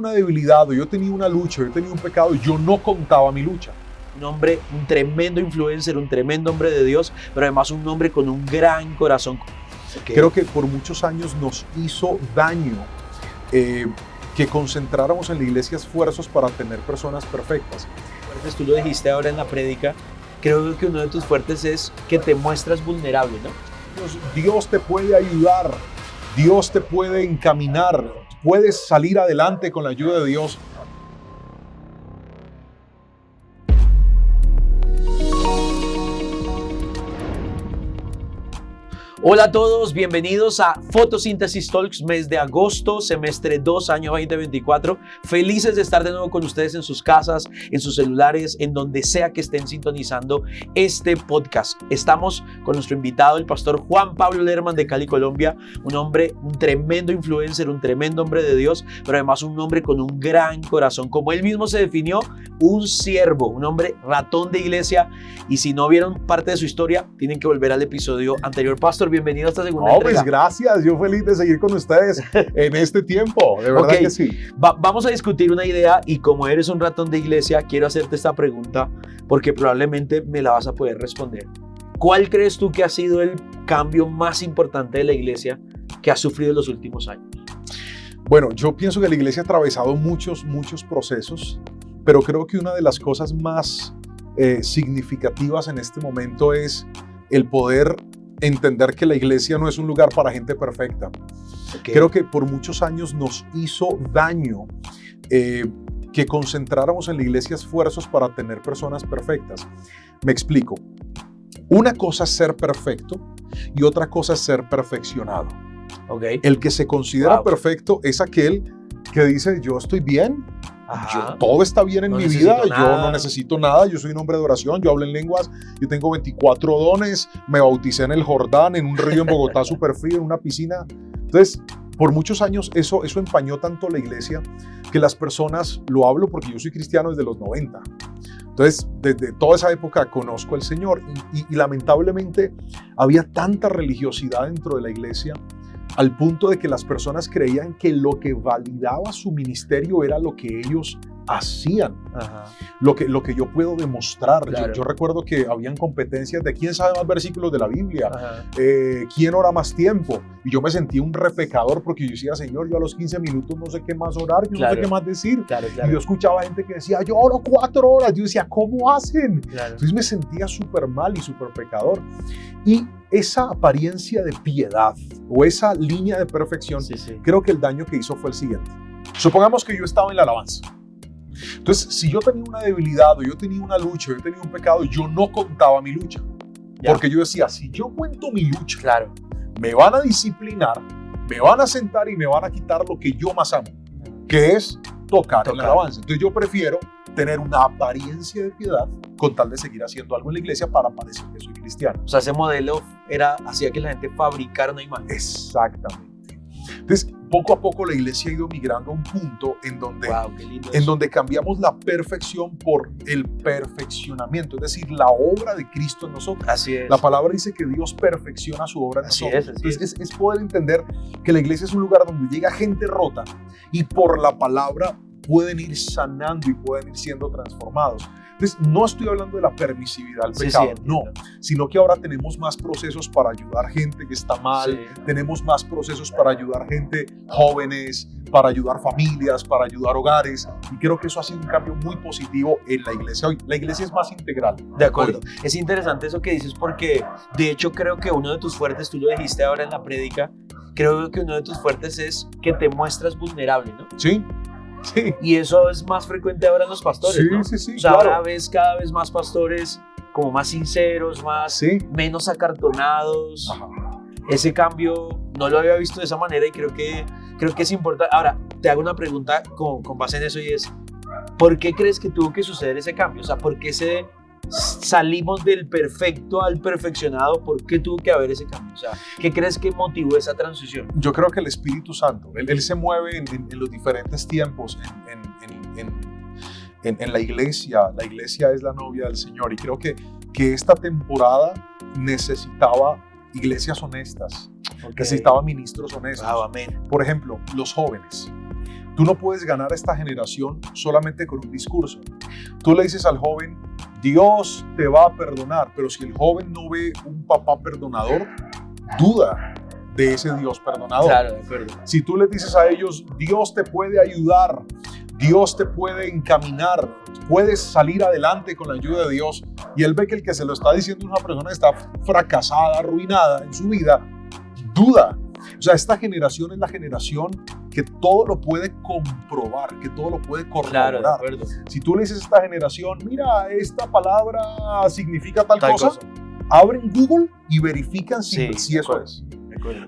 una debilidad, o yo tenía una lucha, yo tenía un pecado, yo no contaba mi lucha. Un hombre, un tremendo influencer, un tremendo hombre de Dios, pero además un hombre con un gran corazón. Creo que por muchos años nos hizo daño que concentráramos en la iglesia esfuerzos para tener personas perfectas. Tú lo dijiste ahora en la prédica, creo que uno de tus fuertes es que te muestras vulnerable, ¿no? Dios te puede ayudar, Dios te puede encaminar, puedes salir adelante con la ayuda de Dios. Hola a todos, bienvenidos a Fotosíntesis Talks, mes de agosto, semestre 2, año 2024. Felices de estar de nuevo con ustedes en sus casas, en sus celulares, en donde sea que estén sintonizando este podcast. Estamos con nuestro invitado, el pastor Juan Pablo Lerman de Cali, Colombia. Un hombre, un tremendo influencer, un tremendo hombre de Dios, pero además un hombre con un gran corazón. Como él mismo se definió, un siervo, un hombre ratón de iglesia. Y si no vieron parte de su historia, tienen que volver al episodio anterior. Pastor, bienvenido a esta segunda entrega. Pues gracias, yo feliz de seguir con ustedes en este tiempo, de verdad que sí. Vamos a discutir una idea y como eres un ratón de iglesia, quiero hacerte esta pregunta porque probablemente me la vas a poder responder. ¿Cuál crees tú que ha sido el cambio más importante de la iglesia que ha sufrido en los últimos años? Bueno, yo pienso que la iglesia ha atravesado muchos procesos, pero creo que una de las cosas más significativas en este momento es el poder entender que la iglesia no es un lugar para gente perfecta. Creo que por muchos años nos hizo daño que concentráramos en la iglesia esfuerzos para tener personas perfectas. Me explico. Una cosa es ser perfecto y otra cosa es ser perfeccionado. El que se considera perfecto es aquel que dice, yo estoy bien, todo está bien en mi vida, yo no necesito nada, yo soy un hombre de oración, yo hablo en lenguas, yo tengo 24 dones, me bauticé en el Jordán, en un río en Bogotá súper frío, en una piscina. Entonces, por muchos años eso empañó tanto la iglesia que las personas, lo hablo porque yo soy cristiano desde los 90. Entonces, desde toda esa época conozco al Señor y lamentablemente había tanta religiosidad dentro de la iglesia al punto de que las personas creían que lo que validaba su ministerio era lo que ellos hacían, lo que yo puedo demostrar. Claro. Yo recuerdo que habían competencias de quién sabe más versículos de la Biblia, quién ora más tiempo, y yo me sentía un repecador porque yo decía, Señor, yo a los 15 minutos no sé qué más orar, yo no sé qué más decir, y yo escuchaba gente que decía, yo oro 4 horas, yo decía, ¿cómo hacen? Entonces me sentía súper mal y súper pecador, y esa apariencia de piedad o esa línea de perfección, creo que el daño que hizo fue el siguiente. Supongamos que yo estaba en la alabanza. Entonces, si yo tenía una debilidad o yo tenía una lucha, yo tenía un pecado, yo no contaba mi lucha. Porque yo decía, si yo cuento mi lucha, me van a disciplinar, me van a sentar y me van a quitar lo que yo más amo, que es tocar en la alabanza. Entonces yo prefiero tener una apariencia de piedad con tal de seguir haciendo algo en la iglesia para parecer que soy cristiano. O sea, ese modelo hacía que la gente fabricara una imagen. Exactamente. Entonces, poco a poco la iglesia ha ido migrando a un punto en donde cambiamos la perfección por el perfeccionamiento, es decir, la obra de Cristo en nosotros. Así es. La palabra dice que Dios perfecciona su obra en nosotros. Entonces, es poder entender que la iglesia es un lugar donde llega gente rota y por la palabra pueden ir sanando y pueden ir siendo transformados. Entonces, no estoy hablando de la permisividad al pecado, no, sino que ahora tenemos más procesos para ayudar gente que está mal, tenemos más procesos para ayudar gente jóvenes, para ayudar familias, para ayudar hogares, y creo que eso ha sido un cambio muy positivo en la iglesia hoy. La iglesia es más integral. De acuerdo. Hoy. Es interesante eso que dices porque, de hecho, creo que uno de tus fuertes, tú lo dijiste ahora en la prédica, creo que uno de tus fuertes es que te muestras vulnerable, ¿no? Sí. Y eso es más frecuente ahora en los pastores, ¿no? Sí, o sea, ahora ves cada vez más pastores como más sinceros, menos acartonados. Ese cambio no lo había visto de esa manera y creo que es importante. Ahora, te hago una pregunta con base en eso y es, ¿por qué crees que tuvo que suceder ese cambio? O sea, ¿por qué salimos del perfecto al perfeccionado? ¿Por qué tuvo que haber ese cambio? O sea, ¿qué crees que motivó esa transición? Yo creo que el Espíritu Santo, él se mueve en los diferentes tiempos en la iglesia. La iglesia es la novia del Señor y creo que esta temporada necesitaba iglesias honestas, necesitaba ministros honestos. Amén. Por ejemplo, los jóvenes. Tú no puedes ganar a esta generación solamente con un discurso. Tú le dices al joven, Dios te va a perdonar, pero si el joven no ve un papá perdonador, duda de ese Dios perdonador. Claro, de acuerdo. Si tú les dices a ellos, Dios te puede ayudar, Dios te puede encaminar, puedes salir adelante con la ayuda de Dios, y él ve que el que se lo está diciendo es una persona que está fracasada, arruinada en su vida, duda. O sea, esta generación es la generación que todo lo puede comprobar, que todo lo puede corroborar. Claro, de acuerdo. Si tú le dices a esta generación, mira, esta palabra significa tal cosa, cosa, abren Google y verifican si eso es.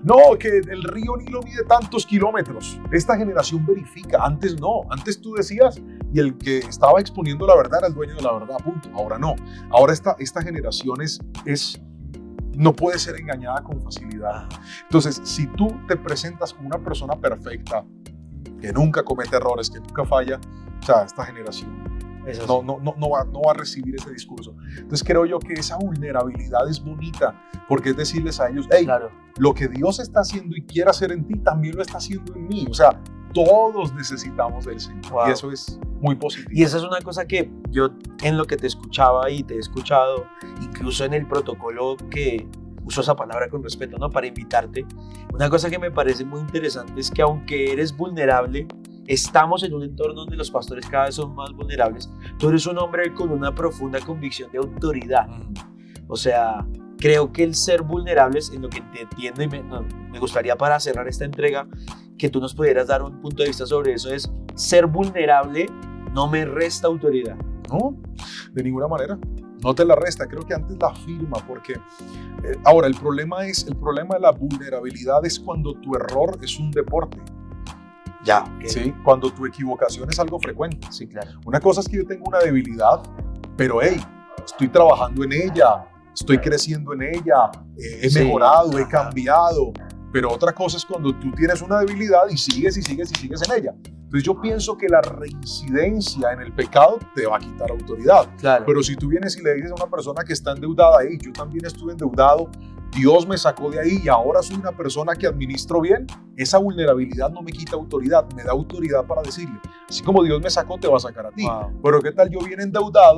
No, que el río Nilo mide tantos kilómetros. Esta generación verifica. Antes no. Antes tú decías y el que estaba exponiendo la verdad era el dueño de la verdad, punto. Ahora no. Ahora esta generación no puede ser engañada con facilidad. Entonces, si tú te presentas como una persona perfecta, que nunca comete errores, que nunca falla, o sea, esta generación no va a recibir ese discurso. Entonces creo yo que esa vulnerabilidad es bonita, porque es decirles a ellos, hey, claro, lo que Dios está haciendo y quiere hacer en ti, también lo está haciendo en mí. O sea, todos necesitamos del Señor. Wow. Y eso es muy positivo. Y esa es una cosa que yo, en lo que te escuchaba y te he escuchado, incluso en el protocolo que uso esa palabra con respeto, ¿no? Para invitarte, una cosa que me parece muy interesante es que aunque eres vulnerable, estamos en un entorno donde los pastores cada vez son más vulnerables. Tú eres un hombre con una profunda convicción de autoridad. O sea, creo que el ser vulnerables, en lo que te entiendo y me gustaría para cerrar esta entrega, que tú nos pudieras dar un punto de vista sobre eso, es ser vulnerable no me resta autoridad. No, de ninguna manera. No te la resta, creo que antes la afirma, porque ahora el problema de la vulnerabilidad es cuando tu error es un deporte. Ya, okay. ¿Sí? Cuando tu equivocación es algo frecuente. Sí, claro. Una cosa es que yo tengo una debilidad, pero hey, estoy trabajando en ella, estoy creciendo en ella, he mejorado, he cambiado. Pero otra cosa es cuando tú tienes una debilidad y sigues en ella. Entonces yo pienso que la reincidencia en el pecado te va a quitar autoridad. Claro. Pero si tú vienes y le dices a una persona que está endeudada, hey, yo también estuve endeudado, Dios me sacó de ahí y ahora soy una persona que administro bien, esa vulnerabilidad no me quita autoridad, me da autoridad para decirle, así como Dios me sacó, te va a sacar a ti. Wow. Pero ¿qué tal yo viene endeudado,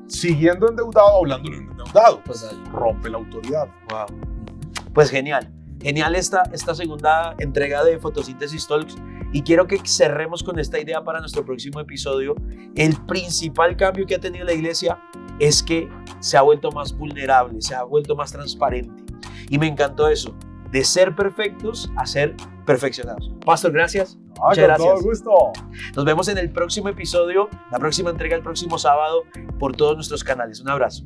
siguiendo endeudado, hablándole un endeudado? Pues, rompe la autoridad. Wow. Pues genial. Genial esta segunda entrega de Fotosíntesis Talks, y quiero que cerremos con esta idea para nuestro próximo episodio. El principal cambio que ha tenido la iglesia es que se ha vuelto más vulnerable, se ha vuelto más transparente, y me encantó eso, de ser perfectos a ser perfeccionados. Pastor, gracias. Muchas gracias. Con todo gusto. Nos vemos en el próximo episodio, la próxima entrega el próximo sábado por todos nuestros canales. Un abrazo.